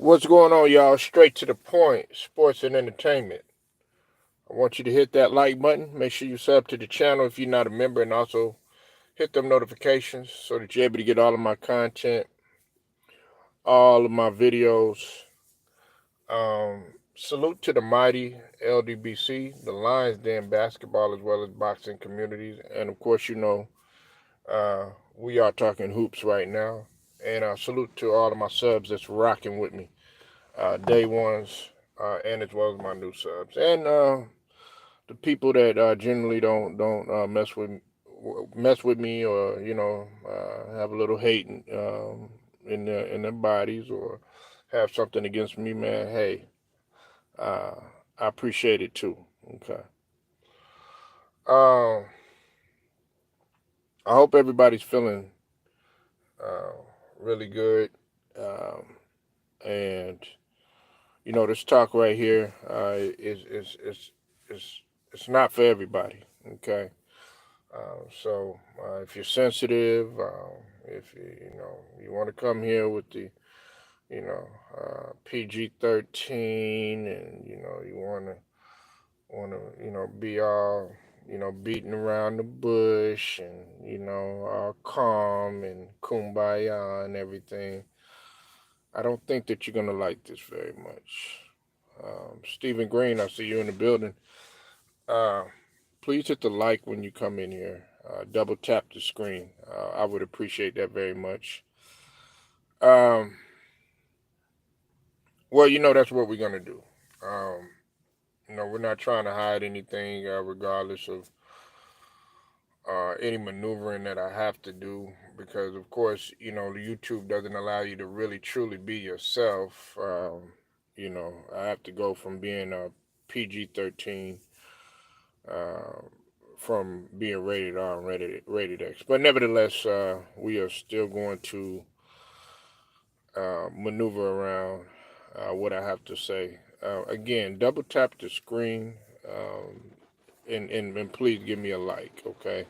What's going on, y'all? Straight to the point, sports and entertainment. I want you to hit that like button. Make sure you sub to the channel if you're not a member, and also hit them notifications so that you're able to get all of my content, all of my videos. Salute to the mighty LDBC, the Lions Den basketball as well as boxing communities, and of course, we are talking hoops right now. And salute to all of my subs that's rocking with me. Day ones, and as well as my new subs, and the people that generally don't mess with me, or have a little hate in their bodies, or have something against me. Man, hey, uh, I appreciate it too. Okay. Um, I hope everybody's feeling uh, really good. Um, and this talk right here is it's not for everybody. Okay. So if you're sensitive, if you want to come here with the PG-13, and you want to be all beating around the bush, and all calm and kumbaya and everything, I don't think that you're gonna like this very much. Stephen Green, I see you in the building. Uh, Please hit the like when you come in here. Double tap the screen. I would appreciate that very much. Um, well, that's what we're gonna do. Um, we're not trying to hide anything, regardless of any maneuvering that I have to do, because of course, YouTube doesn't allow you to really truly be yourself. I have to go from being a PG-13, uh, from being rated R and rated X. But nevertheless, we are still going to maneuver around what I have to say. Again, double tap the screen, and please give me a like, okay?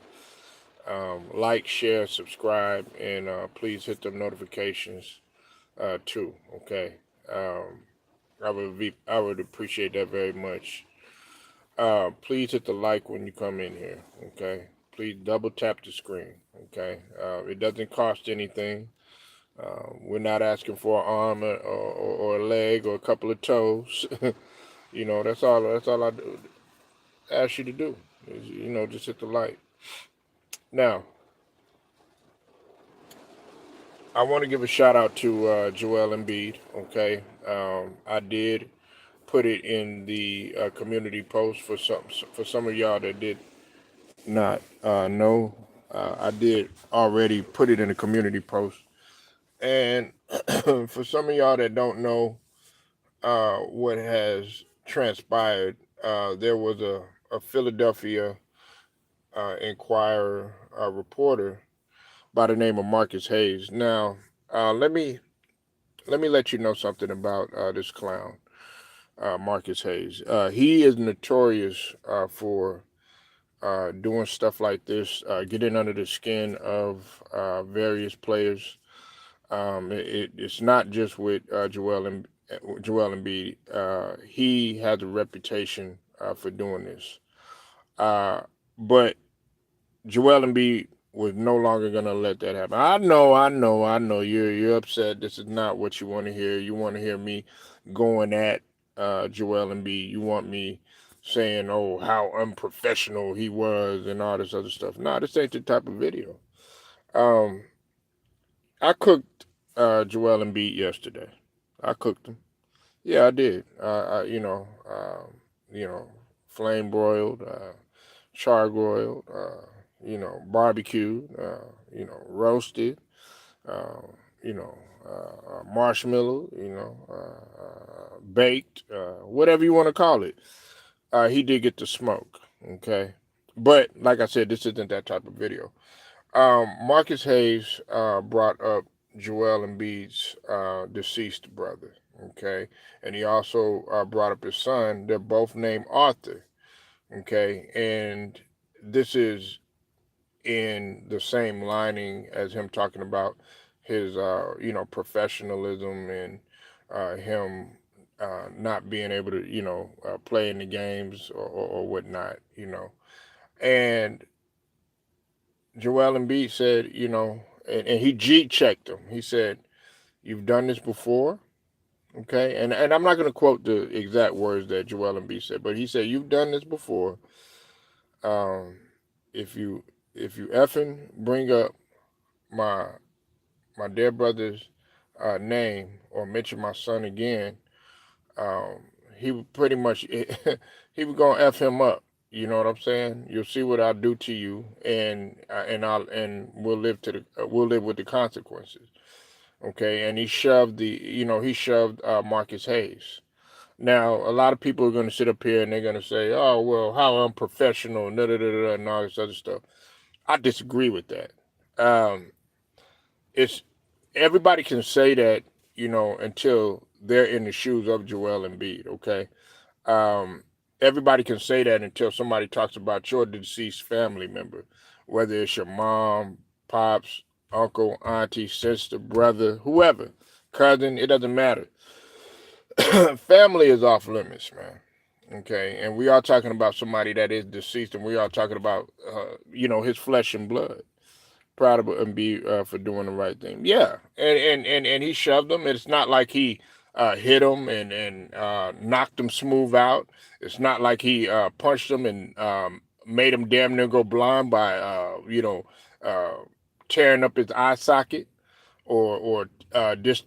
Like, share, subscribe, and please hit the notifications too, okay? Um, I would appreciate that very much. Please hit the like when you come in here, okay? Please double tap the screen, okay? It doesn't cost anything. We're not asking for an arm, or a leg, or a couple of toes. That's all. That's all I ask you to do. Is, just hit the like. Now, I want to give a shout out to Joel Embiid. Okay, I did put it in the community post for some of y'all that did not know. I did already put it in a community post, and for some of y'all that don't know what has transpired, there was a Philadelphia Inquirer reporter by the name of Marcus Hayes. Now, let me let you know something about this clown, Marcus Hayes. He is notorious for doing stuff like this, getting under the skin of various players. It's not just with Joel Embiid. He has a reputation for doing this. Uh, but Joel Embiid was no longer gonna let that happen. I know. You're upset. This is not what you want to hear. You want to hear me going at Joel Embiid. You want me saying, "Oh, how unprofessional he was," and all this other stuff. No, this ain't the type of video. Um, I cooked Joel Embiid yesterday. I cooked him. Yeah, I did. You know, flame broiled, char-broiled, barbecued, roasted, uh, marshmallow, baked, whatever you want to call it. He did get to smoke, okay? But like I said, this isn't that type of video. Marcus Hayes brought up Joel Embiid's deceased brother, okay? And he also brought up his son. They're both named Arthur, okay? And this is in the same lining as him talking about his professionalism, and him not being able to, play in the games or whatnot, And Joel Embiid said, and he G checked him. He said, "You've done this before." Okay, and I'm not going to quote the exact words that Joel Embiid said, but he said, "You've done this before. Um, if you effing bring up my dear brother's name or mention my son again, um, he would pretty much he was gonna f him up. You know what I'm saying? You'll see what I'll do to you, and we'll live we'll live with the consequences." Okay, and he shoved Marcus Hayes. Now, a lot of people are going to sit up here and they're going to say, "Oh, well, how unprofessional," and all this other stuff. I disagree with that. Um, it's Everybody can say that, until they're in the shoes of Joel Embiid. Okay, um, everybody can say that until somebody talks about your deceased family member, whether it's your mom, pops, uncle, auntie, sister, brother, whoever, cousin. It doesn't matter. Family is off limits, man. Okay, and we are talking about somebody that is deceased, and we are talking about, his flesh and blood. Proud of Embiid for doing the right thing. Yeah, and he shoved him. It's not like he hit him and knocked him smooth out. It's not like he punched him and made him damn near go blind by uh, tearing up his eye socket or just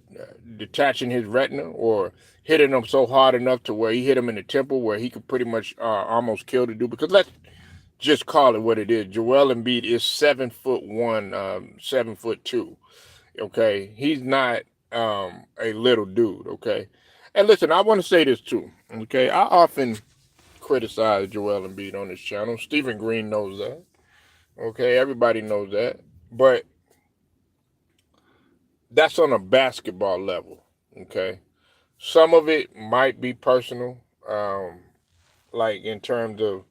detaching his retina or hitting him so hard enough to where he hit him in the temple where he could pretty much almost kill the dude. Because let's just call it what it is. Joel Embiid is 7'1", 7'2". Okay, he's not a little dude. Okay, and listen, I want to say this too. Okay, I often criticize Joel Embiid on this channel. Stephen Green knows that. Okay, everybody knows that, but that's on a basketball level. Okay, some of it might be personal, like in terms of,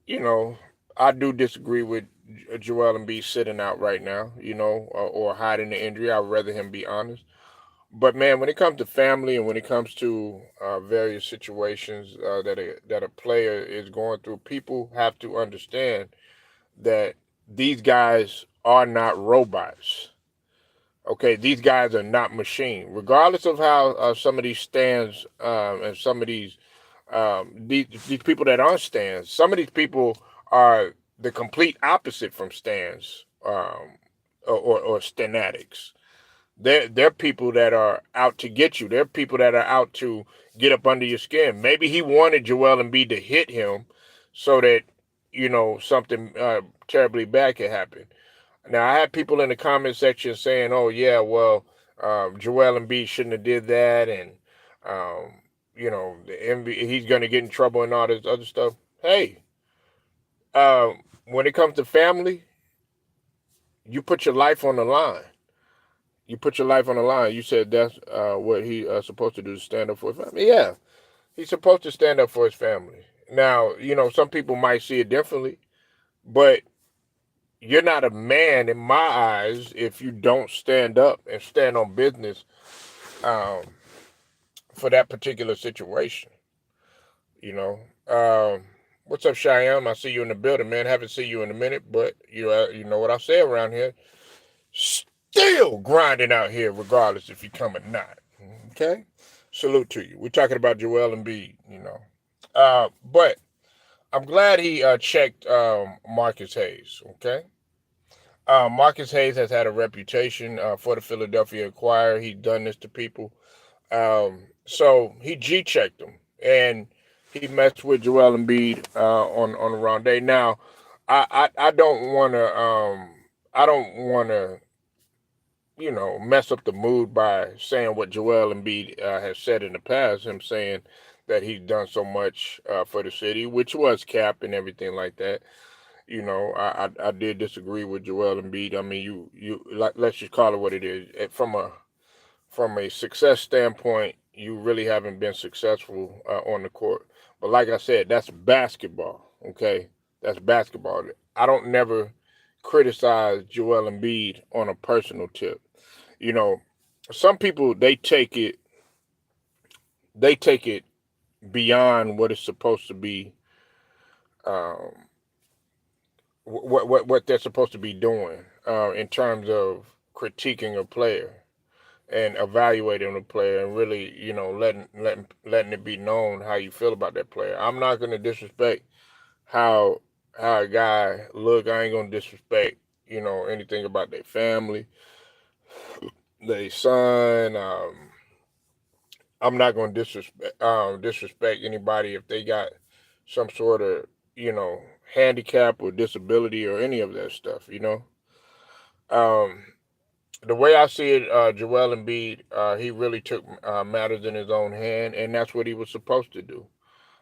you know, I do disagree with Joel Embiid sitting out right now, or hiding the injury. I'd rather him be honest. But man, when it comes to family and when it comes to various situations that a player is going through, people have to understand that these guys are not robots. Okay, these guys are not machine. Regardless of how some of these stands and some of these people that aren't stands, some of these people are the complete opposite from stands or stanatics. They're people that are out to get you. They're people that are out to get up under your skin. Maybe he wanted Joel Embiid to hit him so that something terribly bad could happen. Now, I had people in the comment section saying, "Oh yeah, well, Joel Embiid shouldn't have did that, and the he's going to get in trouble and all this other stuff." Hey, when it comes to family, you put your life on the line. You put your life on the line. You said that's what he supposed to do, to stand up for his family. Yeah, he's supposed to stand up for his family. Now, some people might see it differently, but you're not a man in my eyes if you don't stand up and stand on business um, for that particular situation. You know. What's up, Cheyenne? I see you in the building, man. Haven't seen you in a minute, but you know what I say around here. Still grinding out here, regardless if you come or not. Okay. Salute to you. We're talking about Joel Embiid, but I'm glad he checked Marcus Hayes. Okay. Marcus Hayes has had a reputation for the Philadelphia Inquirer. He's done this to people. So he G checked him and he messed with Joel Embiid on the wrong day. Now, I don't want to mess up the mood by saying what Joel Embiid has said in the past. Him saying that he's done so much for the city, which was cap and everything like that. I did disagree with Joel Embiid. I mean, let's just call it what it is. From a success standpoint, you really haven't been successful on the court. But like I said, that's basketball. Okay, that's basketball. I don't never criticize Joel Embiid on a personal tip. You know, some people they take it. they take it beyond what it's supposed to be, um, what they're supposed to be doing in terms of critiquing a player and evaluating a player and really, letting it be known how you feel about that player. I'm not gonna disrespect how how a guy look. I ain't gonna disrespect, anything about their family, their son. I'm not gonna disrespect anybody if they got some sort of, you know, handicap or disability or any of that stuff. Um, the way I see it, Joel Embiid, he really took matters in his own hand, and that's what he was supposed to do.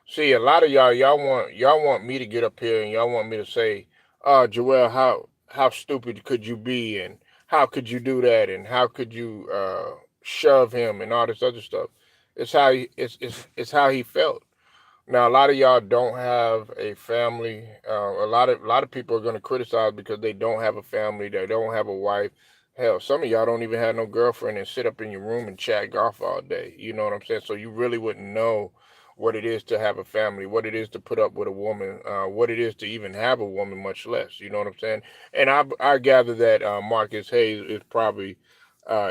See, a lot of y'all want me to get up here and y'all want me to say, Joel, how stupid could you be, and how could you do that, and how could you shove him and all this other stuff. It's how he felt. Now, a lot of y'all don't have a family. A lot of people are going to criticize because they don't have a family. They don't have a wife. Hell, some of y'all don't even have no girlfriend and sit up in your room and chat golf all day. You know what I'm saying? So you really wouldn't know what it is to have a family, what it is to put up with a woman, what it is to even have a woman, much less. You know what I'm saying? And I gather that Marcus Hayes is probably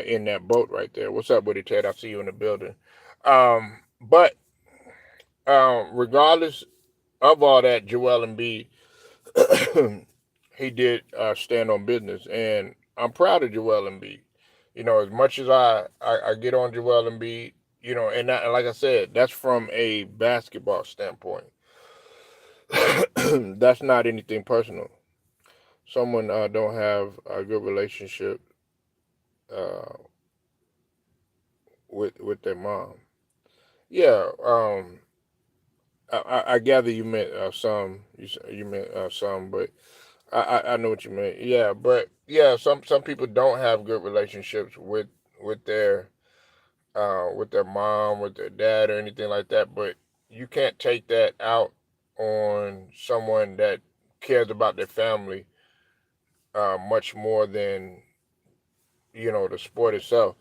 in that boat right there. What's up with it, Ted? I see you in the building. But regardless of all that, Joel Embiid, he did stand on business, and I'm proud of Joel Embiid. As much as I get on Joel Embiid, and like I said, that's from a basketball standpoint. That's not anything personal. Someone don't have a good relationship uh, with their mom. Yeah, I gather you meant some. You meant some, but I know what you meant. Yeah, but yeah, some people don't have good relationships with their with their mom, with their dad, or anything like that. But you can't take that out on someone that cares about their family much more than the sport itself.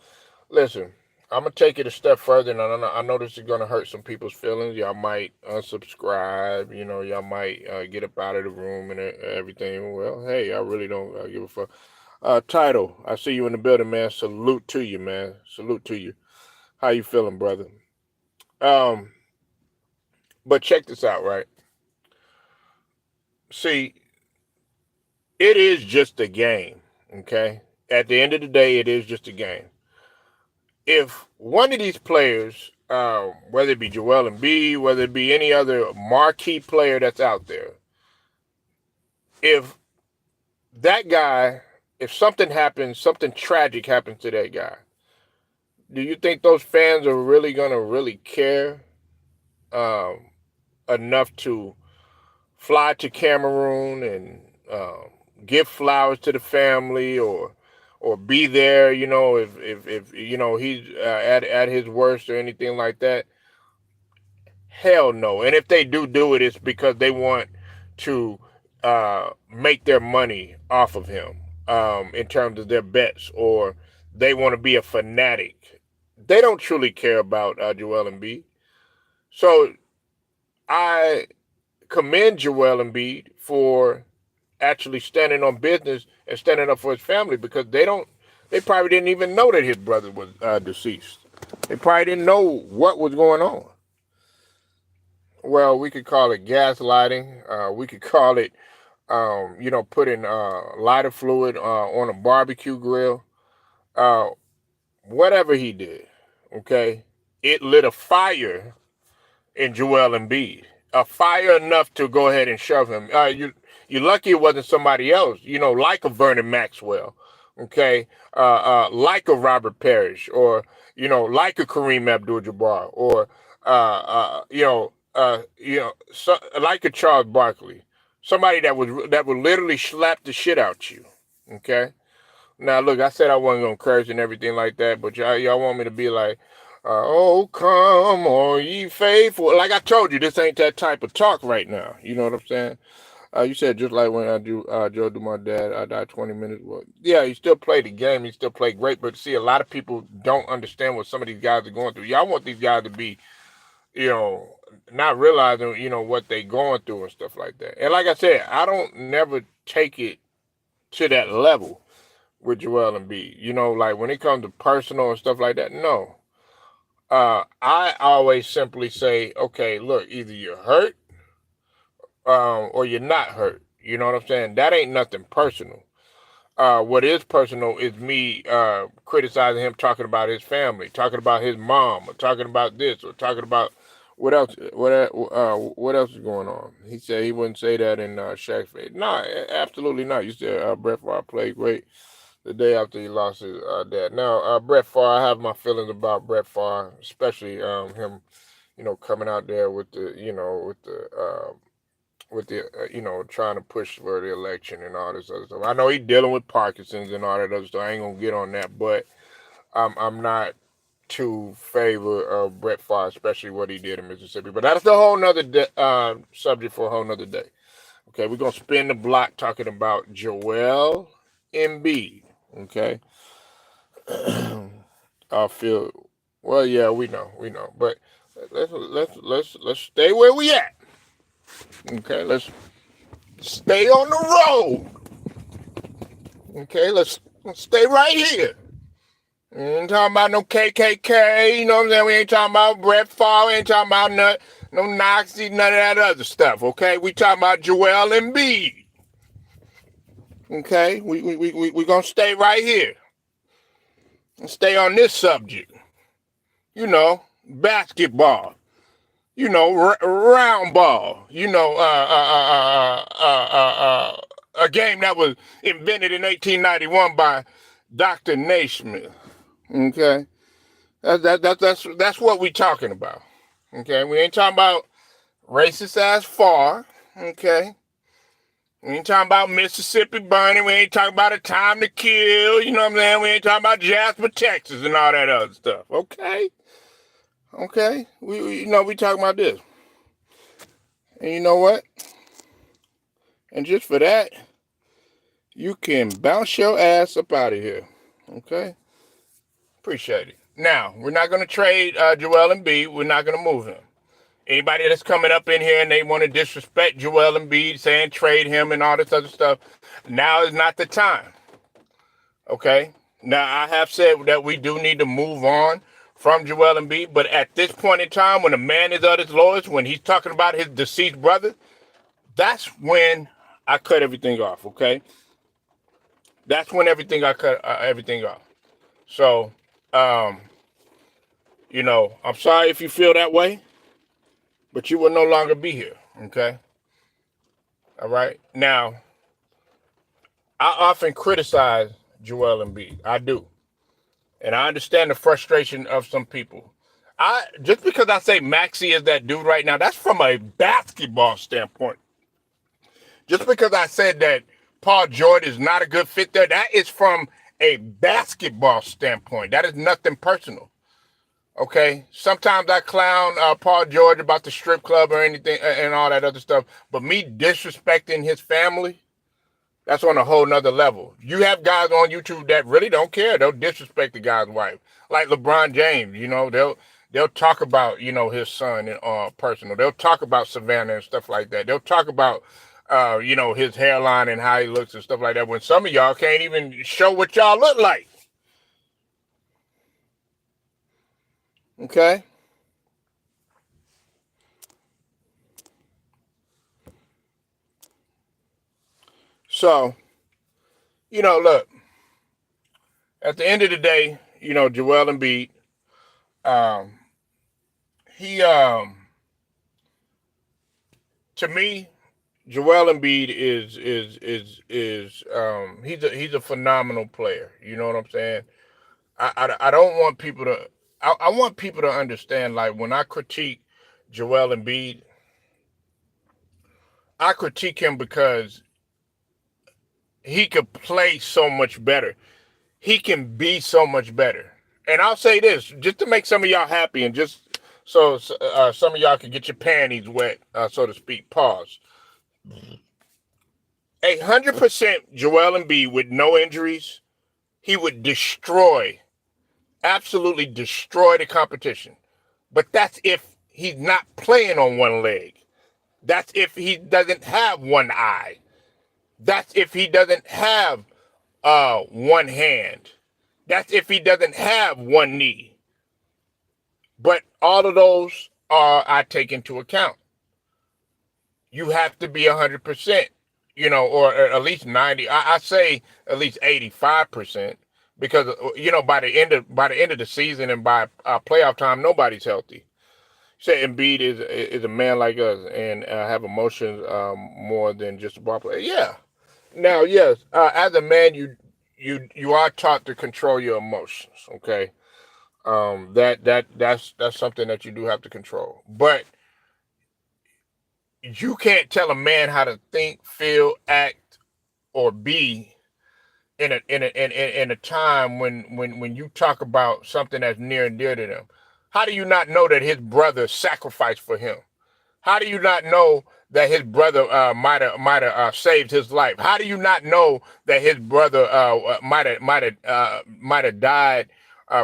Listen, I'm gonna take it a step further, and I know this is gonna hurt some people's feelings. Y'all might unsubscribe. Y'all might get up out of the room and everything. Well, hey, I really don't give a fuck. Title, I see you in the building, man. Salute to you, man. Salute to you. How you feeling, brother? Um, but check this out, right? See, it is just a game, okay? At the end of the day, it is just a game. If one of these players, whether it be Joel Embiid, whether it be any other marquee player that's out there, if that guy, if something happens, something tragic happens to that guy, do you think those fans are really gonna really care um, enough to fly to Cameroon and give flowers to the family, or be there, if he's at his worst or anything like that? Hell no. And if they do it, it's because they want to make their money off of him, in terms of their bets, or they want to be a fanatic. They don't truly care about Joel Embiid. So I commend Joel Embiid for actually standing on business and standing up for his family, because they probably didn't even know that his brother was deceased. They probably didn't know what was going on. Well, we could call it gaslighting. We could call it, putting lighter fluid on a barbecue grill. Uh, whatever he did, okay, it lit a fire in Joel Embiid, a fire enough to go ahead and shove him. You're lucky it wasn't somebody else, like a Vernon Maxwell, okay, like a Robert Parrish, or like a Kareem Abdul-Jabbar, or like a Charles Barkley, somebody that would literally slap the shit out you, okay. Now, look, I said I wasn't gonna curse and everything like that, but y'all want me to be like, oh, come on, ye faithful. Like I told you, this ain't that type of talk right now. You know what I'm saying? You said just like when I do Joe do my dad, I died 20 minutes. Well, yeah, he still played the game. He still played great. But see, a lot of people don't understand what some of these guys are going through. Y'all want these guys to be, you know, not realizing, what they going through and stuff like that. And like I said, I don't never take it to that level with Joel Embiid. Like when it comes to personal and stuff like that, no. I always simply say, okay, look, either you're hurt or you're not hurt. You know what I'm saying? That ain't nothing personal. What is personal is me criticizing him, talking about his family, talking about his mom, or talking about this, or talking about what else. What else is going on? He said he wouldn't say that in Shaq's face. No, absolutely not. You said Brett Favre played great the day after he lost his dad. Now, Brett Favre, I have my feelings about Brett Favre, especially him, coming out there with the, trying to push for the election and all this other stuff. I know he's dealing with Parkinson's and all that other stuff. I ain't gonna get on that, but I'm not too favor of Brett Favre, especially what he did in Mississippi. But that's a whole nother subject for a whole nother day. Okay, we're gonna spin the block talking about Joel Embiid. Okay, I feel well. Yeah, we know, but let's stay where we at. Okay, let's stay on the road. Okay, let's stay right here. We ain't talking about no KKK, you know what I'm saying? We ain't talking about Brett Favre, we ain't talking about no Nazi, none of that other stuff, okay? We talking about Joel Embiid. Okay, we gonna stay right here and stay on this subject. Basketball. Round ball. A game that was invented in 1891 by Dr. Naismith. Okay, that's what we talking about. Okay, we ain't talking about racist ass far. Okay, we ain't talking about Mississippi burning. We ain't talking about a time to kill. You know what I'm saying? We ain't talking about Jasper, Texas, and all that other stuff. Okay, we talking about this. And you know what? And just for that, you can bounce your ass up out of here. Okay? Appreciate it. Now, we're not going to trade Joel Embiid. We're not going to move him. Anybody that's coming up in here and they want to disrespect Joel Embiid, saying trade him and all this other stuff, now is not the time. Okay? Now, I have said that we do need to move on from Joel Embiid, but at this point in time, when a man is at his lowest, when he's talking about his deceased brother, that's when I cut everything off, okay? That's when I cut everything off. So, I'm sorry if you feel that way, but you will no longer be here, okay? All right? Now, I often criticize Joel Embiid. I do. And I understand the frustration of some people. Just because I say Maxey is that dude right now, that's from a basketball standpoint. Just because I said that Paul George is not a good fit there, that is from a basketball standpoint. That is nothing personal. Okay? Sometimes I clown Paul George about the strip club or anything and all that other stuff. But me disrespecting his family, that's on a whole nother level. You have guys on YouTube that really don't care. They'll disrespect the guy's wife. Like LeBron James, they'll talk about, his son and personal. They'll talk about Savannah and stuff like that. They'll talk about his hairline and how he looks and stuff like that, when some of y'all can't even show what y'all look like. Okay? So, look, at the end of the day, Joel Embiid, he, to me, Joel Embiid he's a phenomenal player. You know what I'm saying? I don't want people to. I want people to understand. Like when I critique Joel Embiid, I critique him because he could play so much better. He can be so much better. And I'll say this just to make some of y'all happy, and just so some of y'all can get your panties wet, so to speak. Pause. 100% Joel Embiid with no injuries, he would absolutely destroy the competition. But that's if he's not playing on one leg. That's if he doesn't have one eye. That's if he doesn't have one hand. That's if he doesn't have one knee. But all of those I take into account. You have to be 100%, or at least 90. I say at least 85%, because by the end of the season and by playoff time, nobody's healthy. Say Embiid is a man like us and have emotions more than just a ball player. Yeah. Now, yes, as a man, you are taught to control your emotions. Okay. That's something that you do have to control. But you can't tell a man how to think, feel, act, or be in a time when you talk about something that's near and dear to them. How do you not know that his brother sacrificed for him? How do you not know that his brother might have saved his life? How do you not know that his brother might have died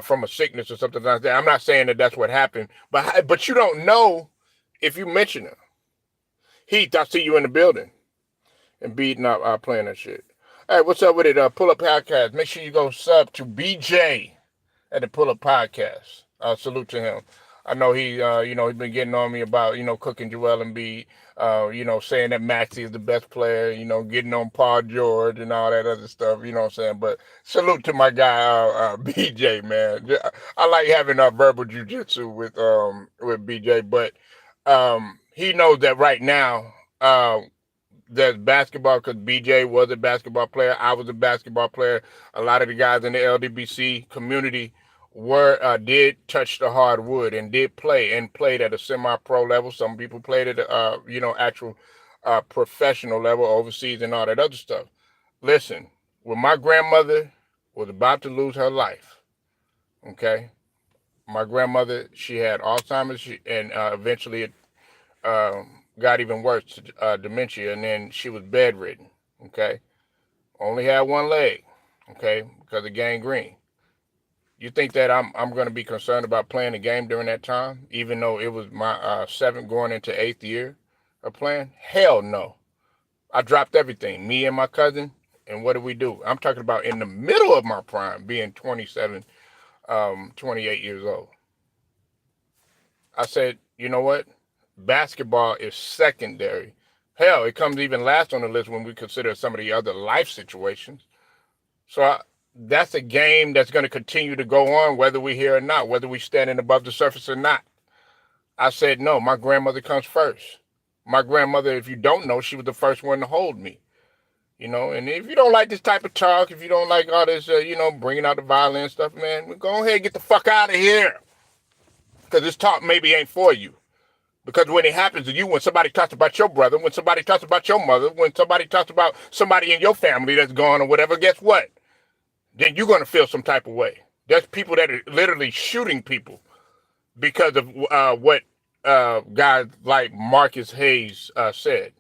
from a sickness or something like that? I'm not saying that that's what happened, but you don't know if you mention him. Heath, I see you in the building. And beating up playing that shit. All right, what's up with it? Pull Up Podcast. Make sure you go sub to BJ at the Pull Up Podcast. Salute to him. I know he's been getting on me about, cooking Joel Embiid, saying that Maxey is the best player, getting on Paul George and all that other stuff, you know what I'm saying? But salute to my guy, BJ, man. I like having verbal jujitsu with BJ, but he knows that right now, there's basketball, because BJ was a basketball player. I was a basketball player. A lot of the guys in the LDBC community did touch the hardwood and did play and played at a semi-pro level. Some people played at actual professional level overseas and all that other stuff. Listen, when my grandmother was about to lose her life, okay, my grandmother, she had Alzheimer's and eventually it got even worse, dementia, and then she was bedridden, okay? Only had one leg, okay, because of gangrene. You think that I'm going to be concerned about playing the game during that time, even though it was my seventh going into 8th year of playing? Hell no. I dropped everything, me and my cousin, and what did we do? I'm talking about in the middle of my prime, being 27, 28 years old. I said, you know what? Basketball is secondary. Hell, it comes even last on the list when we consider some of the other life situations. So that's a game that's going to continue to go on, whether we're here or not, whether we're standing above the surface or not. I said, no, my grandmother comes first. My grandmother, if you don't know, she was the first one to hold me. And if you don't like this type of talk, if you don't like all this, bringing out the violin stuff, man, go ahead and get the fuck out of here. Because this talk maybe ain't for you. Because when it happens to you, when somebody talks about your brother, when somebody talks about your mother, when somebody talks about somebody in your family that's gone or whatever, guess what? Then you're going to feel some type of way. There's people that are literally shooting people because of what guys like Marcus Hayes said.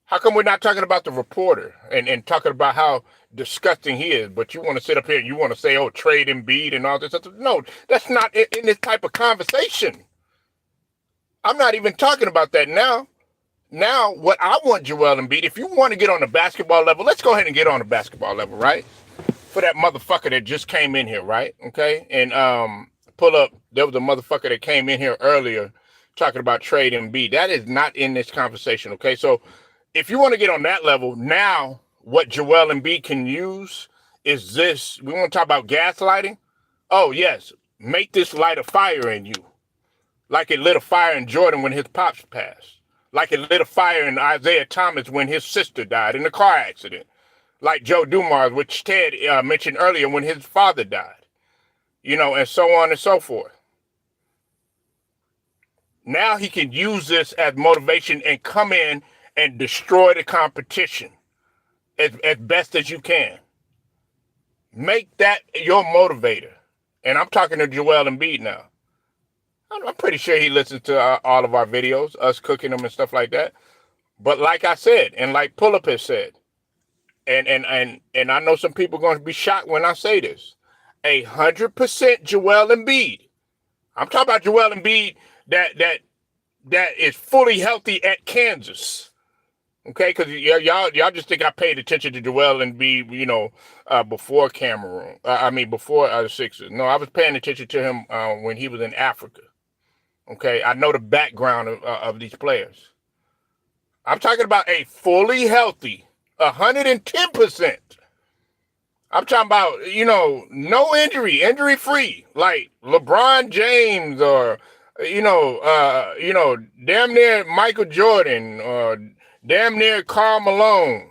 How come we're not talking about the reporter and talking about how disgusting he is, but you want to sit up here and you want to say, oh, trade Embiid and all this stuff? No, that's not in this type of conversation. I'm not even talking about that now. Now, what I want Joel Embiid, if you want to get on the basketball level, let's go ahead and get on the basketball level, right? For that motherfucker that just came in here, right? Okay? And pull up, there was a motherfucker that came in here earlier talking about trade Embiid. That is not in this conversation, okay? So if you want to get on that level, now what Joel Embiid can use is this. We want to talk about gaslighting? Oh, yes. Make this light a fire in you. Like it lit a fire in Jordan when his pops passed. Like it lit a fire in Isaiah Thomas when his sister died in a car accident. Like Joe Dumars, which Ted mentioned earlier, when his father died. And so on and so forth. Now he can use this as motivation and come in and destroy the competition as best as you can. Make that your motivator. And I'm talking to Joel Embiid now. I'm pretty sure he listens to all of our videos, us cooking them and stuff like that. But like I said, and like Pull-Up has said, and I know some people are going to be shocked when I say this, 100% Joel Embiid. I'm talking about Joel Embiid that is fully healthy at Kansas. Okay, because y'all just think I paid attention to Joel Embiid, before Cameroon. Before the Sixers. No, I was paying attention to him when he was in Africa. Okay, I know the background of these players. I'm talking about a fully healthy, 110%. I'm talking about, no injury free, like LeBron James or, damn near Michael Jordan or damn near Karl Malone.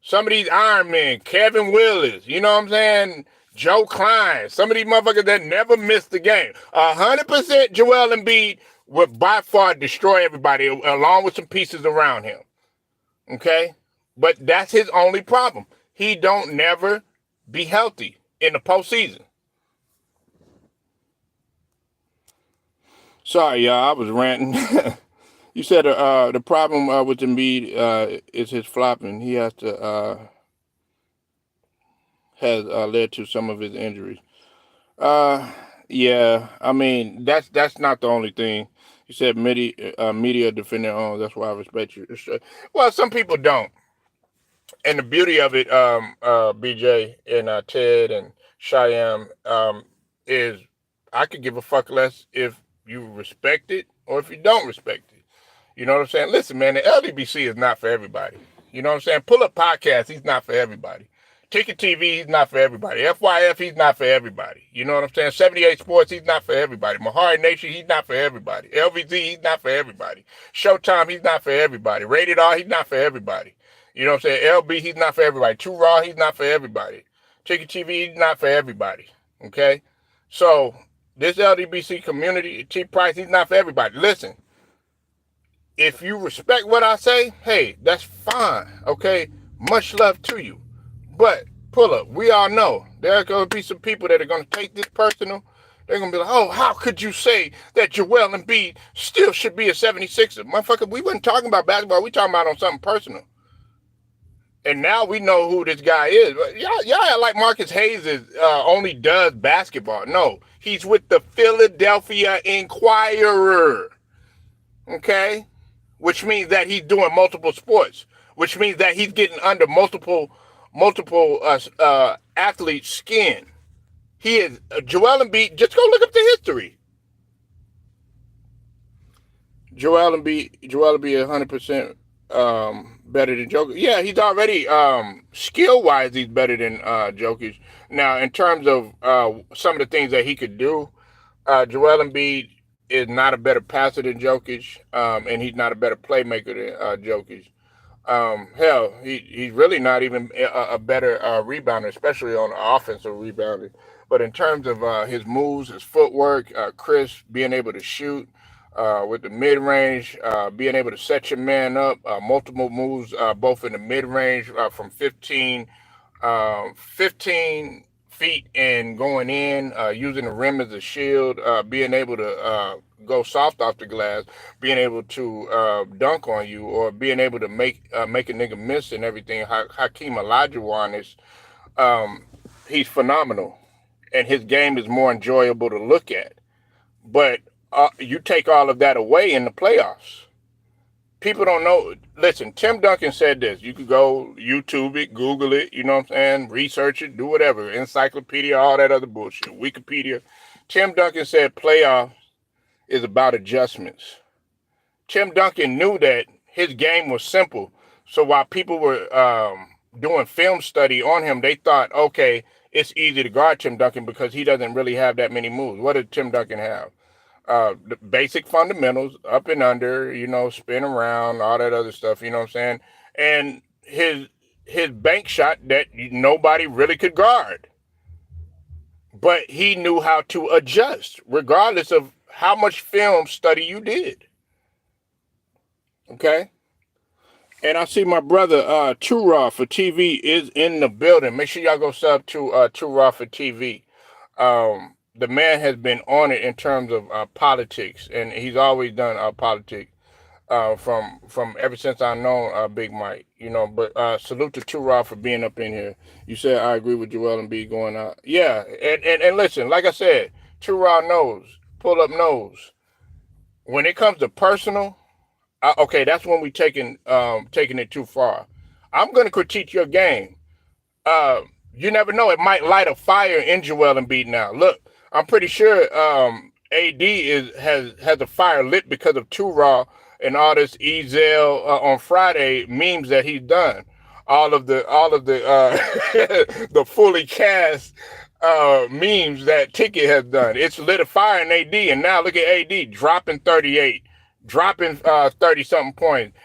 Some of these Iron Men, Kevin Willis, you know what I'm saying? Joe Klein, some of these motherfuckers that never missed the game. 100% Joel Embiid would by far destroy everybody along with some pieces around him. Okay? But that's his only problem. He don't never be healthy in the postseason. Sorry, y'all, I was ranting. You said the problem with Embiid is his flopping. He has led to some of his injuries. Yeah, I mean that's not the only thing. You said media defend their own. That's why I respect you. Well, some people don't. And the beauty of it, BJ and Ted and Cheyenne, is I could give a fuck less if you respect it or if you don't respect it. You know what I'm saying? Listen, man, the LDBC is not for everybody. You know what I'm saying? Pull-Up podcast, he's not for everybody. Ticket TV, he's not for everybody. FYF, he's not for everybody. You know what I'm saying? 78 Sports, he's not for everybody. Mahari Nation, he's not for everybody. LVZ, he's not for everybody. Showtime, he's not for everybody. Rated R, he's not for everybody. You know what I'm saying? LB, he's not for everybody. Too Raw, he's not for everybody. Ticket TV, he's not for everybody. Okay? So, this LDBC community, T Price, he's not for everybody. Listen, if you respect what I say, hey, that's fine. Okay? Much love to you. But, Pull-Up, we all know there are going to be some people that are going to take this personal. They're going to be like, oh, how could you say that Joel Embiid still should be a 76er? Motherfucker, we wasn't talking about basketball. We talking about on something personal. And now we know who this guy is. Y'all like Marcus Hayes is only does basketball. No, he's with the Philadelphia Inquirer. Okay? Which means that he's doing multiple sports. Which means that he's getting under multiple athletes' skin. He is Joel Embiid. Just go look up the history. Joel Embiid 100% better than Jokic. Yeah, he's already skill-wise, he's better than Jokic. Now, in terms of some of the things that he could do, Joel Embiid is not a better passer than Jokic, and he's not a better playmaker than Jokic. Hell, he's really not even a better rebounder, especially on offensive rebounding. But in terms of his moves, his footwork, Chris being able to shoot with the mid-range, being able to set your man up, multiple moves, both in the mid-range from 15 feet and going in, using the rim as a shield, being able to go soft off the glass, being able to dunk on you, or being able to make a nigga miss and everything. Hakeem Olajuwon is he's phenomenal, and his game is more enjoyable to look at. But you take all of that away in the playoffs. People don't know. Listen, Tim Duncan said this. You could go YouTube it, Google it, you know what I'm saying? Research it, do whatever. Encyclopedia, all that other bullshit. Wikipedia. Tim Duncan said playoffs is about adjustments. Tim Duncan knew that his game was simple. So while people were doing film study on him, they thought, okay, it's easy to guard Tim Duncan because he doesn't really have that many moves. What did Tim Duncan have? The basic fundamentals, up and under, spin around, all that other stuff, you know what I'm saying? And his bank shot that nobody really could guard. But he knew how to adjust, regardless of how much film study you did. Okay? And I see my brother, Too Raw for TV is in the building. Make sure y'all go sub to Too Raw for TV. The man has been on it in terms of politics, and he's always done politics. from ever since I known Big Mike. But salute to Two Rod for being up in here. You said I agree with Joel and B going out. Yeah, and listen, like I said, Two Rod knows, pull up knows. When it comes to personal, okay, that's when we taking it too far. I'm gonna critique your game. You never know. It might light a fire in Joel Embiid now. Look, I'm pretty sure AD has a fire lit because of Two Raw and all this Ezel on Friday memes that he's done. All of the the fully cast memes that Ticket has done. It's lit a fire in AD, and now look at AD dropping 38, dropping 30 something points,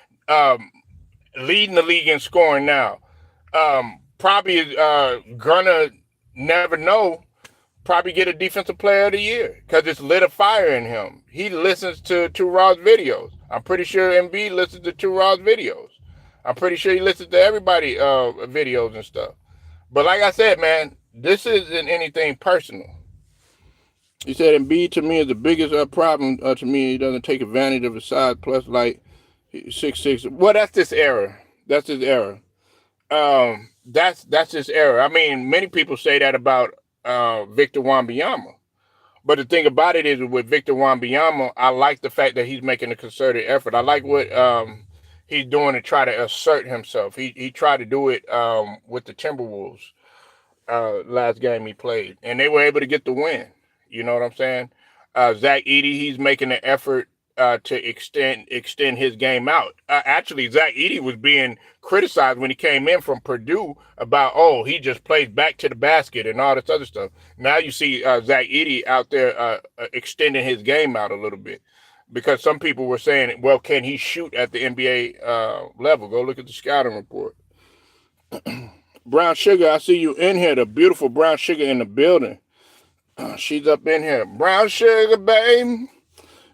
leading the league in scoring now. Probably gonna never know. Probably get a defensive player of the year because it's lit a fire in him. He listens to Raw's videos. I'm pretty sure Embiid listens to Raw's videos. I'm pretty sure he listens to everybody videos and stuff. But like I said, man, this isn't anything personal. He said Embiid to me is the biggest problem to me. He doesn't take advantage of his size. Plus, like 6'6". Well, that's this era. That's his era. That's his era. I mean, many people say that about Victor Wembanyama. But the thing about it is with Victor Wembanyama, I like the fact that he's making a concerted effort. I like what he's doing to try to assert himself. He tried to do it with the Timberwolves last game he played, and they were able to get the win. You know what I'm saying? Zach Edey, he's making an effort to extend his game out. Actually, Zach Edey was being criticized when he came in from Purdue about, he just plays back to the basket and all this other stuff. Now you see Zach Edey out there extending his game out a little bit because some people were saying, well, can he shoot at the NBA level? Go look at the scouting report. Brown Sugar, I see you in here. The beautiful Brown Sugar in the building. She's up in here. Brown Sugar, babe.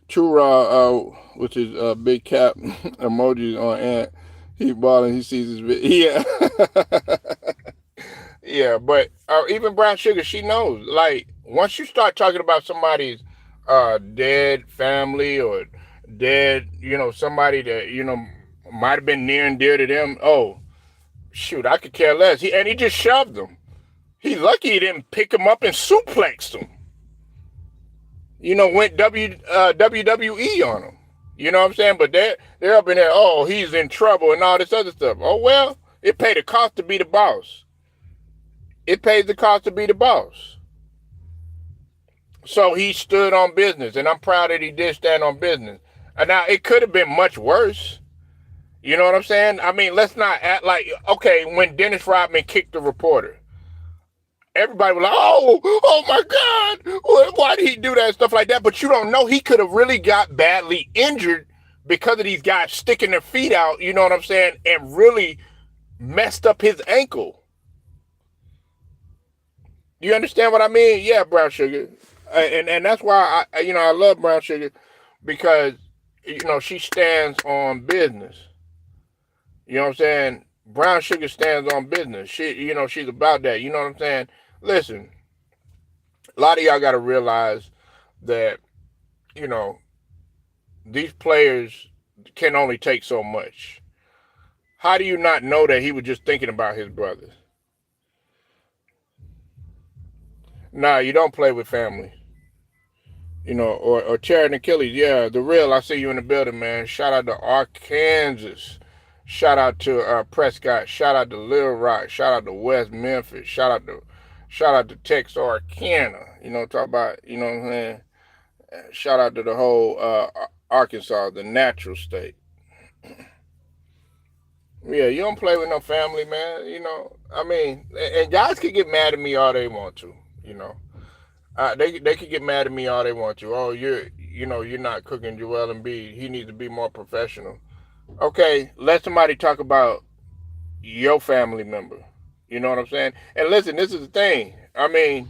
True Raw with his big cap emojis on Ant. He balling. He sees his video. Yeah. Yeah, but even Brown Sugar, she knows. Like, once you start talking about somebody's dead family or dead, somebody that, might have been near and dear to them, shoot, I could care less. He just shoved them. He's lucky he didn't pick him up and suplex him. Went WWE on him. You know what I'm saying? But they're up in there, he's in trouble and all this other stuff. Oh, well, it paid the cost to be the boss. It pays the cost to be the boss. So he stood on business, and I'm proud that he did stand on business. And now, it could have been much worse. You know what I'm saying? I mean, let's not act like, okay, when Dennis Rodman kicked the reporter, everybody was like, oh my God, why did he do that and stuff like that? But you don't know, he could have really got badly injured because of these guys sticking their feet out, you know what I'm saying, and really messed up his ankle. You understand what I mean? Yeah, Brown Sugar. And that's why, I love Brown Sugar because, she stands on business. You know what I'm saying? Brown Sugar stands on business. She's about that. You know what I'm saying? Listen, a lot of y'all got to realize that, these players can only take so much. How do you not know that he was just thinking about his brothers? Nah, you don't play with family. Or Chad and Achilles. Yeah, the real. I see you in the building, man. Shout out to Arkansas. Shout out to Prescott. Shout out to Little Rock. Shout out to West Memphis. Shout out to Texarkana. Talk about, what I'm saying? Shout out to the whole Arkansas, the natural state. Yeah, you don't play with no family, man. I mean, and guys can get mad at me all they want to. They could get mad at me all they want to. Oh, you're not cooking Joel Embiid. He needs to be more professional. Okay, let somebody talk about your family member. You know what I'm saying? And listen, this is the thing. I mean,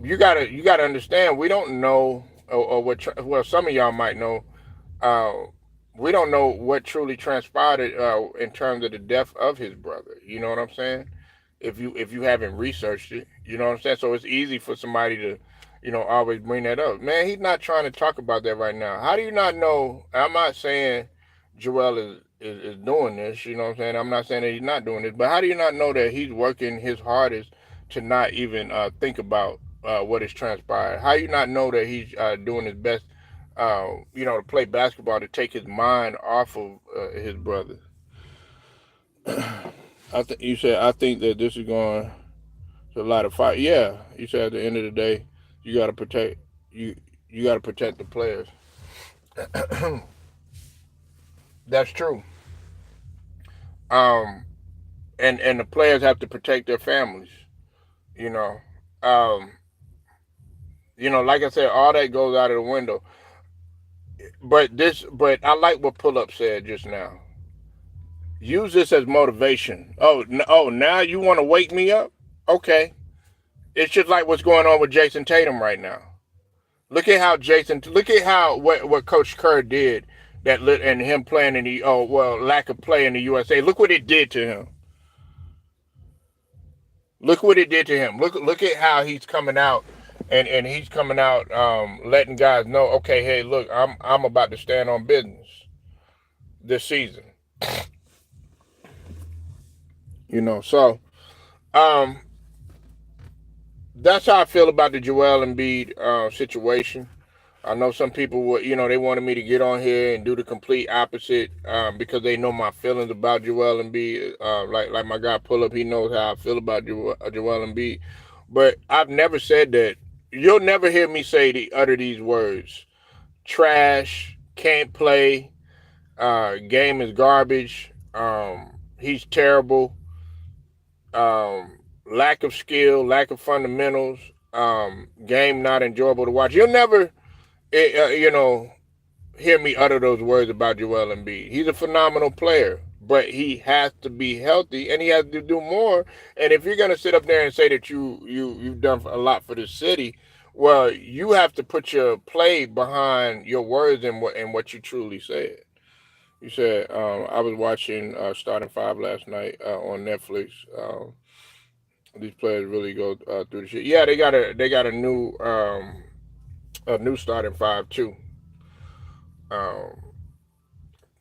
you gotta understand. We don't know, or what. Well, some of y'all might know. We don't know what truly transpired in terms of the death of his brother. You know what I'm saying? If you haven't researched it, you know what I'm saying. So it's easy for somebody to, always bring that up. Man, he's not trying to talk about that right now. How do you not know? I'm not saying Joel is doing this. You know what I'm saying? I'm not saying that he's not doing this, but how do you not know that he's working his hardest to not even think about what has transpired? How do you not know that he's doing his best, to play basketball to take his mind off of his brother? You said I think that this is going to a lot of fight. Yeah, you said at the end of the day, you got to protect you. You got to protect the players. That's true. Um, and the players have to protect their families. You know, um, like I said, all that goes out of the window. But I like what Pull Up said just now. Use this as motivation. Oh, now you want to wake me up? Okay, it's just like what's going on with Jason Tatum right now. Look at how what Coach Kerr did and him playing in the lack of play in the USA. Look what it did to him. Look what it did to him. Look at how he's coming out, and he's coming out letting guys know, okay, hey, look, I'm about to stand on business this season. So um, that's how I feel about the Joel Embiid situation. I know some people were, they wanted me to get on here and do the complete opposite because they know my feelings about Joel Embiid. Like my guy Pull Up, he knows how I feel about Joel Embiid. But I've never said that. You'll never hear me utter these words: trash, can't play, game is garbage, he's terrible, lack of skill, lack of fundamentals, game not enjoyable to watch. You'll never, hear me utter those words about Joel Embiid. He's a phenomenal player, but he has to be healthy and he has to do more. And if you're gonna sit up there and say that you've done a lot for the city, well, you have to put your play behind your words and what you truly said. You said I was watching Starting Five last night on Netflix. These players really go through the shit. Yeah, they got a new Starting Five too. Um,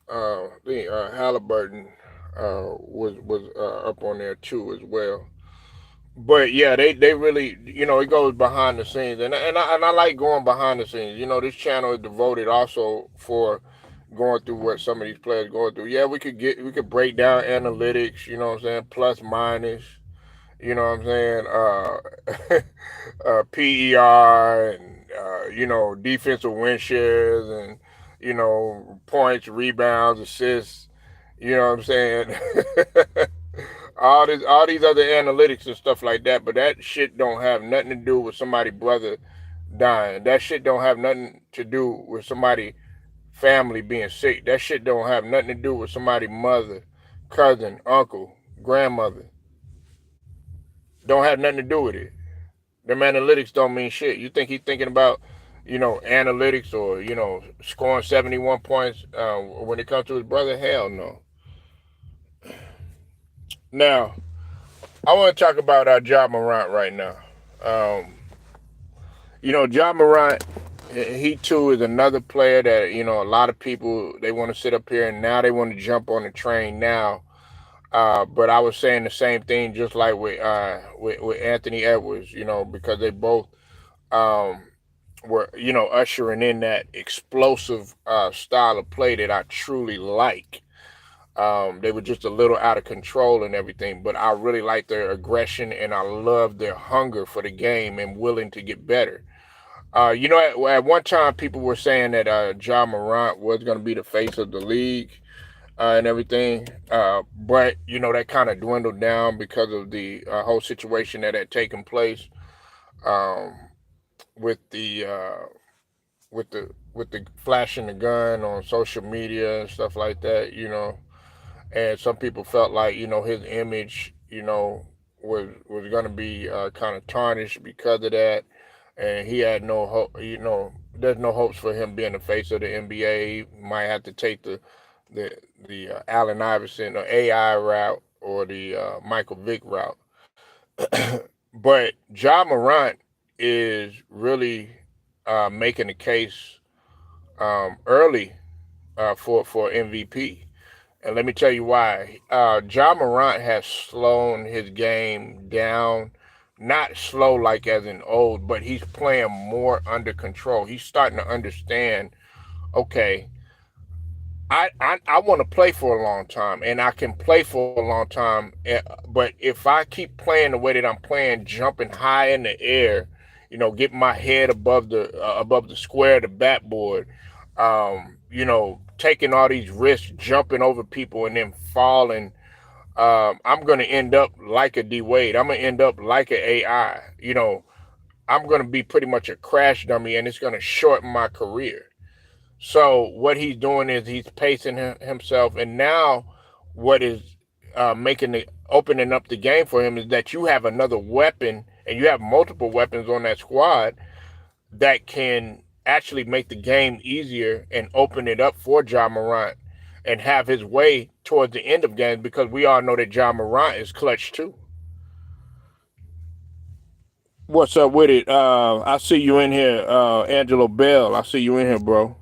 the Halliburton was up on there too as well. But yeah, they really, it goes behind the scenes, and I like going behind the scenes. This channel is devoted also for going through what some of these players going through. Yeah, we could break down analytics. You know what I'm saying? Plus minus. You know what I'm saying? PER and defensive win shares and points, rebounds, assists. You know what I'm saying? All these other analytics and stuff like that, but that shit don't have nothing to do with somebody's brother dying. That shit don't have nothing to do with somebody family being sick. That shit don't have nothing to do with somebody's mother, cousin, uncle, grandmother. Don't have nothing to do with it. Them analytics don't mean shit. You think he's thinking about, analytics or, scoring 71 points when it comes to his brother? Hell no. Now, I want to talk about Ja Morant right now. Ja Morant, he too is another player that, a lot of people, they want to sit up here and now they want to jump on the train now. But I was saying the same thing just like with Anthony Edwards, because they both um, were, ushering in that explosive style of play that I truly like. They were just a little out of control and everything, but I really like their aggression and I love their hunger for the game and willing to get better. At one time people were saying that Ja Morant was going to be the face of the league and everything, but that kind of dwindled down because of the whole situation that had taken place um, with the flashing the gun on social media and stuff like that. And some people felt like his image was going to be kind of tarnished because of that, and he had no hope. There's no hopes for him being the face of the NBA. He might have to take the Allen Iverson or AI route or the Michael Vick route. But Ja Morant is really making a case early for MVP. And let me tell you why. Morant has slowed his game down. Not slow like as in old, but he's playing more under control. He's starting to understand, okay, I want to play for a long time, and I can play for a long time. But if I keep playing the way that I'm playing, jumping high in the air, get my head above the square of the backboard, taking all these risks, jumping over people, and then falling. I'm going to end up like a D Wade. I'm going to end up like an AI. I'm going to be pretty much a crash dummy, and it's going to shorten my career. So what he's doing is he's pacing himself, and now what is making the opening up the game for him is that you have another weapon, and you have multiple weapons on that squad that can actually make the game easier and open it up for Morant and have his way towards the end of games, because we all know that Morant is clutch too. What's up with it? I see you in here, Angelo Bell. I see you in here, bro.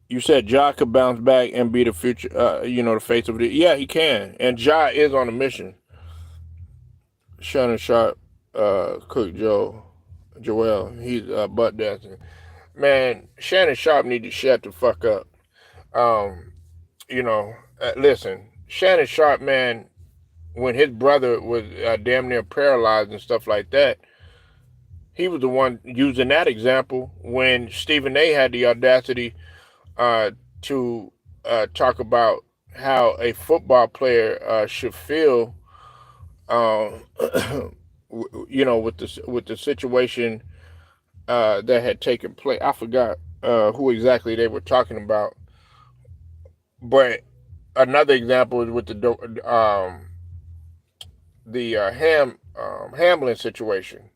You said Ja could bounce back and be the future, the face of it. Yeah, he can. And Ja is on a mission. Shannon Sharp, Cook Joel, he's butt dancing. Man, Shannon Sharp need to shut the fuck up. Um, listen, Shannon Sharp, man, when his brother was damn near paralyzed and stuff like that, he was the one using that example when Stephen A had the audacity uh, to talk about how a football player should feel, um, with the situation that had taken place. I forgot who exactly they were talking about, but another example is with the Hamlin situation.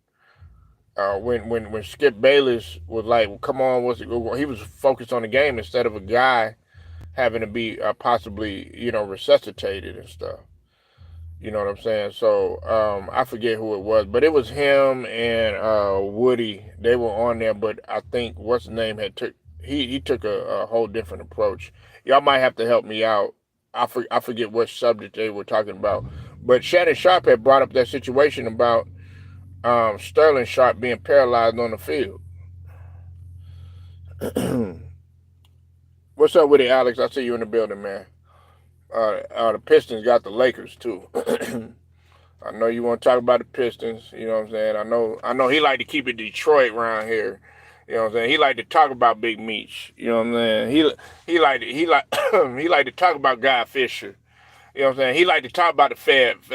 When Skip Bayless was like, well, "Come on, what's it?" He was focused on the game instead of a guy having to be possibly resuscitated and stuff. You know what I'm saying? So I forget who it was, but it was him and Woody. They were on there, but I think what's the name had took he took a whole different approach. Y'all might have to help me out. I forget what subject they were talking about, but Shannon Sharp had brought up that situation about Sterling Sharp being paralyzed on the field. What's up with it, Alex? I see you in the building, man. The Pistons got the Lakers too. I know you want to talk about the Pistons. You know what I'm saying? I know he like to keep it Detroit around here. You know what I'm saying? He like to talk about Big Meech. You know what I'm saying? He like he like to talk about Guy Fisher. You know what I'm saying? He like to talk about the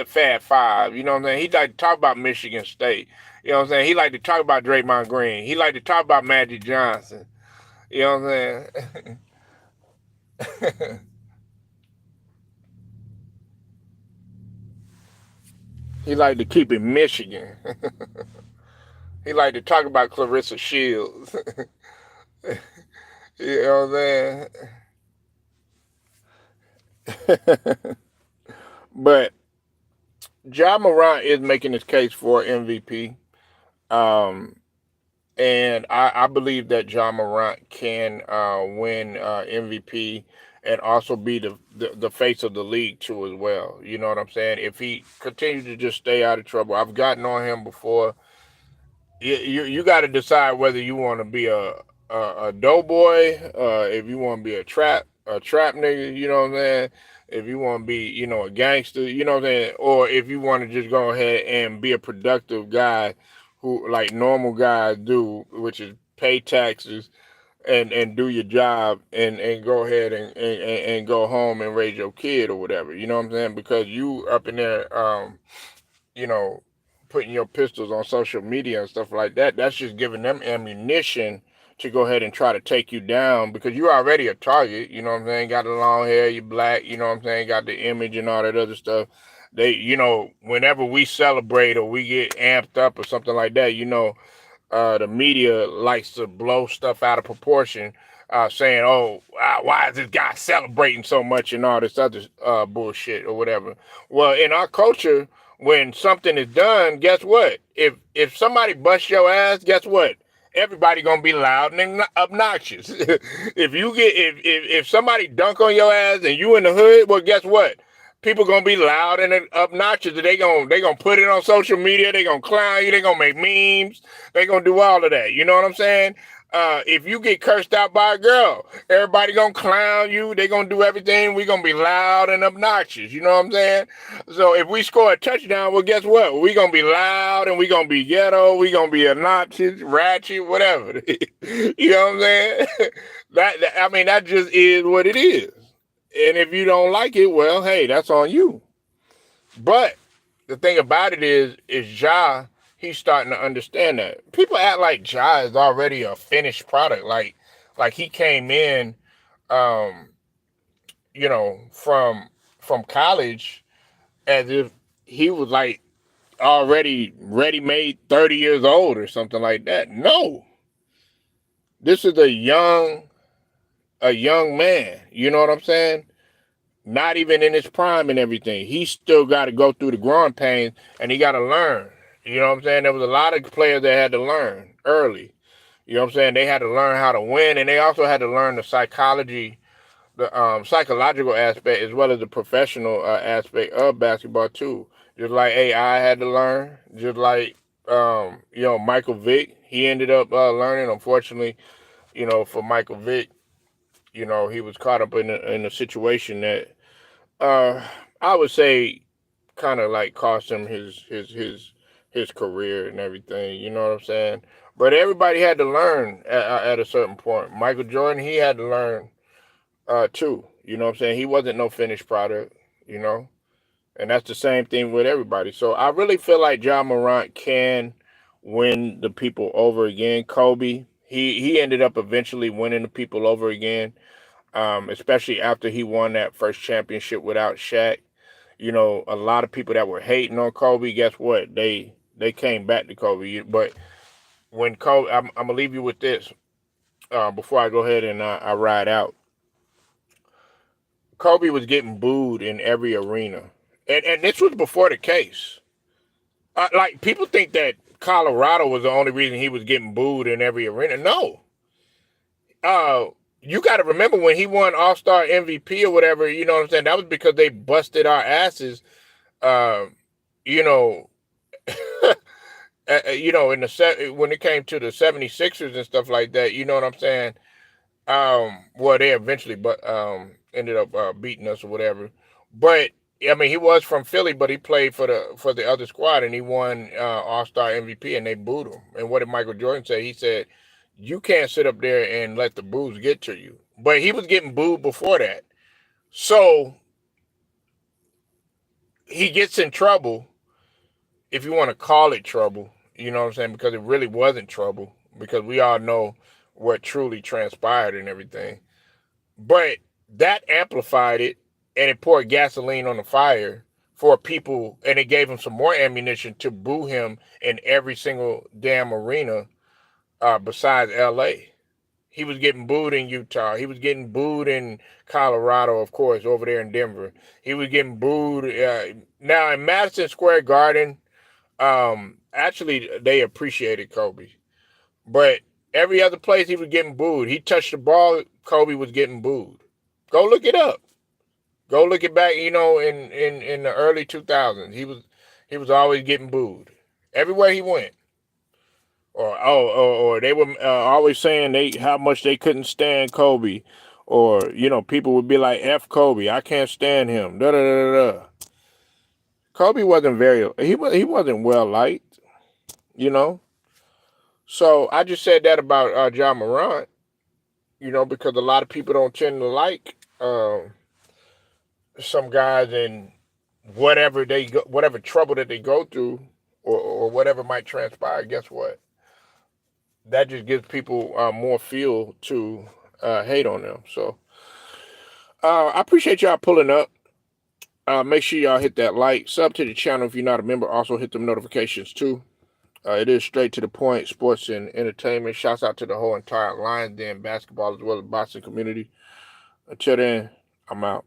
Fab Five. You know what I'm saying? He like to talk about Michigan State. You know what I'm saying? He like to talk about Draymond Green. He like to talk about Magic Johnson. You know what I'm saying? He like to keep it Michigan. He like to talk about Clarissa Shields. You know what I'm saying? But Morant is making his case for MVP. Um, and I believe that Morant can win MVP and also be the face of the league too as well. You know what I'm saying? If he continues to just stay out of trouble, I've gotten on him before. You got to decide whether you want to be a doughboy, if you want to be a trap nigga, you know what I'm saying? If you want to be, a gangster, you know what I'm saying? Or if you want to just go ahead and be a productive guy who, like normal guys do, which is pay taxes and do your job and go ahead and go home and raise your kid or whatever, you know what I'm saying? Because you up in there, you know, putting your pistols on social media and stuff like that, that's just giving them ammunition to go ahead and try to take you down, because you're already a target, you know what I'm saying? Got the long hair, you black, you know what I'm saying? Got the image and all that other stuff. They, whenever we celebrate or we get amped up or something like that, the media likes to blow stuff out of proportion, saying, "Oh, why is this guy celebrating so much and all this other bullshit or whatever." Well, in our culture, when something is done, guess what? If somebody busts your ass, guess what? Everybody gonna be loud and obnoxious. If somebody dunk on your ass and you in the hood, well, guess what? People gonna be loud and obnoxious. They gonna put it on social media. They gonna clown you. They gonna make memes. They gonna do all of that. You know what I'm saying? If you get cursed out by a girl, everybody gonna clown you. They gonna do everything. We gonna be loud and obnoxious. You know what I'm saying? So if we score a touchdown, well, guess what? We gonna be loud and we gonna be ghetto. We gonna be obnoxious, ratchet, whatever. You know what I'm saying? I mean, that just is what it is. And if you don't like it, well, hey, that's on you. But the thing about it is Ja, he's starting to understand that. People act like Ja is already a finished product. Like he came in, um, from college as if he was like already ready made 30 years old or something like that. No. This is a young man. You know what I'm saying? Not even in his prime and everything. He still got to go through the growing pains and he got to learn. You know what I'm saying? There was a lot of players that had to learn early. You know what I'm saying? They had to learn how to win, and they also had to learn the psychological aspect as well as the professional aspect of basketball too. Just like AI had to learn, just like Michael Vick, he ended up learning. Unfortunately, for Michael Vick, he was caught up in a situation that I would say kind of like cost him his career and everything. You know what I'm saying? But everybody had to learn at a certain point. Michael Jordan, he had to learn too. You know what I'm saying? He wasn't no finished product. You know, and that's the same thing with everybody. So I really feel like John Morant can win the people over again. Kobe, he ended up eventually winning the people over again. Especially after he won that first championship without Shaq. A lot of people that were hating on Kobe, guess what? They came back to Kobe. But when Kobe, I'm gonna leave you with this before I go ahead and I ride out. Kobe was getting booed in every arena, and this was before the case. Like people think that Colorado was the only reason he was getting booed in every arena. No, uh, you got to remember when he won All Star MVP or whatever. You know what I'm saying? That was because they busted our asses. Uh, you know, in when it came to the 76ers and stuff like that. You know what I'm saying? Well, they eventually, but ended up beating us or whatever. But I mean, he was from Philly, but he played for the other squad, and he won All Star MVP, and they booed him. And what did Michael Jordan say? He said, "You can't sit up there and let the boos get to you." But he was getting booed before that, so he gets in trouble, if you want to call it trouble. You know what I'm saying? Because it really wasn't trouble, because we all know what truly transpired and everything. But that amplified it, and it poured gasoline on the fire for people, and it gave him some more ammunition to boo him in every single damn arena besides LA. He was getting booed in Utah. He was getting booed in Colorado, of course, over there in Denver. He was getting booed. Now in Madison Square Garden, actually they appreciated Kobe, but every other place he was getting booed. He touched the ball, Kobe was getting booed. Go look it up. Go look it back. In the early 2000s, he was always getting booed everywhere he went. Or they were always saying how much they couldn't stand Kobe, or people would be like, "F Kobe, I can't stand him." Da da da da. Kobe wasn't he wasn't well liked, you know. So I just said that about John Morant, because a lot of people don't tend to like some guys, and whatever trouble that they go through, or whatever might transpire. Guess what? That just gives people more fuel to hate on them. So I appreciate y'all pulling up. Make sure y'all hit that like, sub to the channel if you're not a member. Also hit them notifications too. It is straight to the point, sports and entertainment. Shouts out to the whole entire Lions Den basketball as well as boxing community. Until then, I'm out.